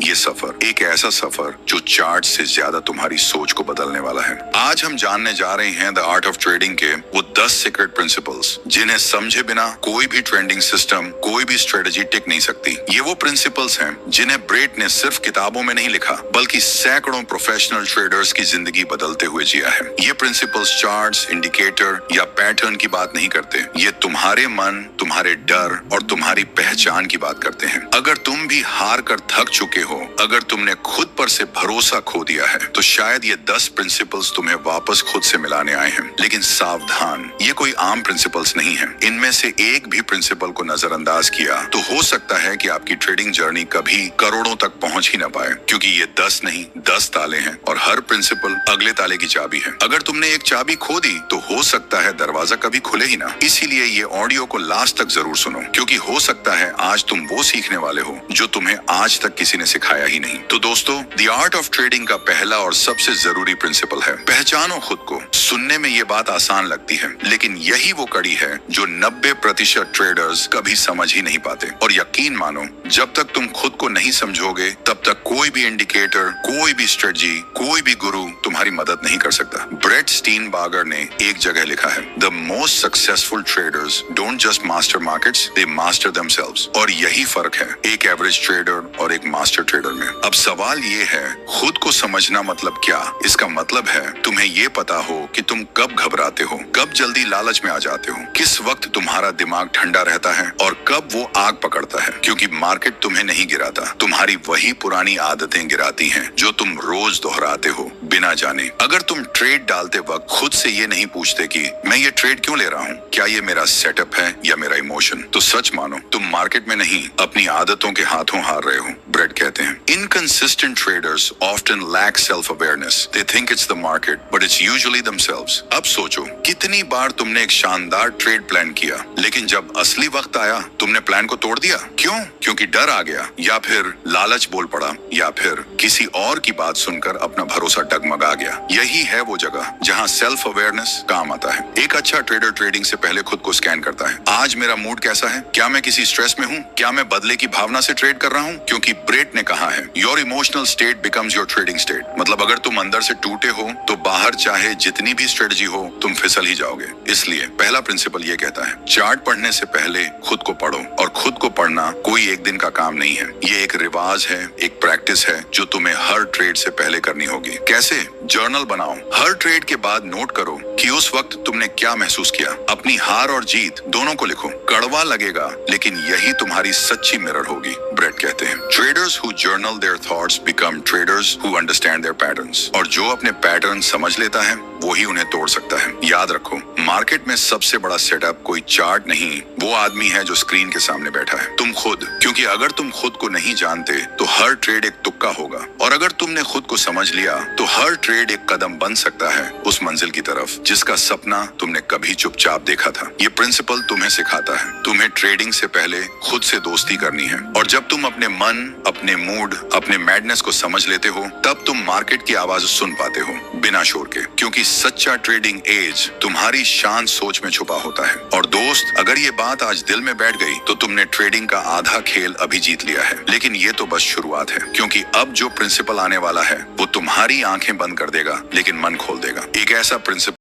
ये सफर एक ऐसा सफर जो चार्ट से ज्यादा तुम्हारी सोच को बदलने वाला है। आज हम जानने जा रहे हैं द आर्ट ऑफ ट्रेडिंग के वो 10 सीक्रेट प्रिंसिपल्स जिन्हें समझे बिना कोई भी ट्रेडिंग सिस्टम, कोई भी स्ट्रेटजी टिक नहीं सकती। ये वो प्रिंसिपल्स हैं जिन्हें ब्रेट ने सिर्फ किताबों में नहीं लिखा, बल्कि सैकड़ों प्रोफेशनल ट्रेडर्स की जिंदगी बदलते हुए जिया है। ये प्रिंसिपल्स चार्ट्स, इंडिकेटर या पैटर्न की बात नहीं करते। ये तुम्हारे मन, तुम्हारे डर और तुम्हारी पहचान की बात करते हैं। अगर तुम भी हार कर थक चुके हो, अगर तुमने खुद पर से भरोसा खो दिया है, तो शायद ये 10 प्रिंसिपल्स तुम्हें वापस खुद से मिलाने आए हैं। लेकिन सावधान, ये कोई आम प्रिंसिपल्स नहीं है। इनमें से एक भी प्रिंसिपल को नजरअंदाज किया तो हो सकता है कि आपकी ट्रेडिंग जर्नी कभी करोड़ों तक पहुंच ही ना पाए, क्योंकि ये 10 नहीं 10 ताले हैं और हर प्रिंसिपल अगले ताले की चाबी है। अगर तुमने एक चाबी खो दी तो हो सकता है दरवाजा कभी खुले ही ना। इसीलिए ये ऑडियो को लास्ट तक जरूर सुनो, क्योंकि हो सकता है आज तुम वो सीखने वाले हो जो तुम्हें आज तक किसी ने सिखाया ही नहीं। तो दोस्तों, द आर्ट ऑफ ट्रेडिंग का पहला और सबसे जरूरी प्रिंसिपल है पहचानो खुद को। सुनने में ये बात आसान लगती है, लेकिन यही वो कड़ी है जो 90% ट्रेडर्स कभी समझ ही नहीं पाते। और यकीन मानो, जब तक तुम खुद को नहीं समझोगे तब तक कोई भी इंडिकेटर, कोई भी स्ट्रेटजी, कोई भी गुरु तुम्हारी मदद नहीं कर सकता। ब्रेट स्टीनबार्गर ने एक जगह लिखा है, the most successful traders don't just master markets, they master themselves. और यही फर्क है एक एवरेज ट्रेडर और एक मास्टर ट्रेडर में। अब सवाल ये है, खुद को समझना मतलब क्या? इसका मतलब है तुम्हें ये पता हो कि तुम कब घबराते हो, कब जल्दी लालच में आ जाते हो, किस वक्त तुम्हारा दिमाग ठंडा रहता है और कब वो आग पकड़ता है। क्योंकि मार्केट तुम्हें नहीं गिराता, तुम्हारी वही पुरानी आदतें गिराती हैं जो तुम रोज दोहराते हो बिना जाने। अगर तुम ट्रेड डालते वक्त खुद से ये नहीं पूछते कि मैं ये ट्रेड क्यों ले रहा हूँ, क्या ये मेरा सेटअप है या मेरा इमोशन, तो सच मानो तुम मार्केट में नहीं अपनी आदतों के हाथों हार रहे हो। ब्रेट कहते हैं, inconsistent traders often lack self awareness, they think it's the market but it's usually themselves. अब सोचो, कितनी बार तुमने एक शानदार ट्रेड प्लान किया, लेकिन जब असली वक्त आया तुमने प्लान को तोड़ दिया। क्यों? क्योंकि डर आ गया, या फिर लालच बोल पड़ा, या फिर किसी और की बात सुनकर अपना भरोसा डगमगा गया। यही है वो जगह जहां सेल्फ अवेयरनेस काम आता है। एक अच्छा ट्रेडर ट्रेडिंग से पहले खुद को स्कैन करता है। आज मेरा मूड कैसा है? क्या मैं किसी स्ट्रेस में हूँ? क्या मैं बदले की भावना से ट्रेड कर रहा हूँ? क्योंकि ब्रेट ने कहा है, your emotional state becomes your trading state. मतलब अगर तुम अंदर से टूटे हो तो बाहर चाहे जितनी भी स्ट्रेटजी हो तुम फिसल ही जाओगे। इसलिए पहला प्रिंसिपल ये कहता है, चार्ट पढ़ने से पहले खुद को पढ़ो। और खुद को पढ़ना कोई एक दिन का काम नहीं है, ये एक रिवाज है, एक प्रैक्टिस है जो तुम्हें हर ट्रेड से पहले करनी होगी। कैसे? जर्नल बनाओ, हर ट्रेड के बाद नोट करो कि उस वक्त तुमने क्या महसूस किया। अपनी हार और जीत दोनों को लिखो। कड़वा लगेगा, लेकिन यही तुम्हारी सच्ची मिरर होगी। ब्रेट कहते हैं, traders who journal their thoughts become traders who understand their patterns. और जो अपने पैटर्न समझ लेता है वो ही उन्हें तोड़ सकता है। याद रखो, मार्केट में सबसे बड़ा सेटअप कोई चार्ट नहीं, वो आदमी है जो स्क्रीन के सामने बैठा है, तुम खुद। क्योंकि अगर तुम खुद को नहीं जानते तो हर ट्रेड एक तुक्का होगा, और अगर तुमने खुद को समझ लिया तो हर ट्रेड एक कदम बन सकता है उस मंजिल की तरफ जिसका सपना तुमने कभी चुपचाप देखा था। ये प्रिंसिपल तुम्हें सिखाता है तुम्हें ट्रेडिंग से पहले खुद से दोस्ती करनी है। और जब तुम अपने मन, अपने मूड, अपने मैडनेस को समझ लेते हो, तब तुम मार्केट की आवाज सुन पाते हो बिना शोर के। क्योंकि सच्चा ट्रेडिंग एज तुम्हारी शांत सोच में छुपा होता है। और दोस्त, अगर ये बात आज दिल में बैठ गई तो तुमने ट्रेडिंग का आधा खेल अभी जीत लिया है। लेकिन ये तो बस शुरुआत है, क्योंकि अब जो प्रिंसिपल आने वाला है वो तुम्हारी आंखें बंद कर देगा लेकिन मन खोल देगा। एक ऐसा प्रिंसिपल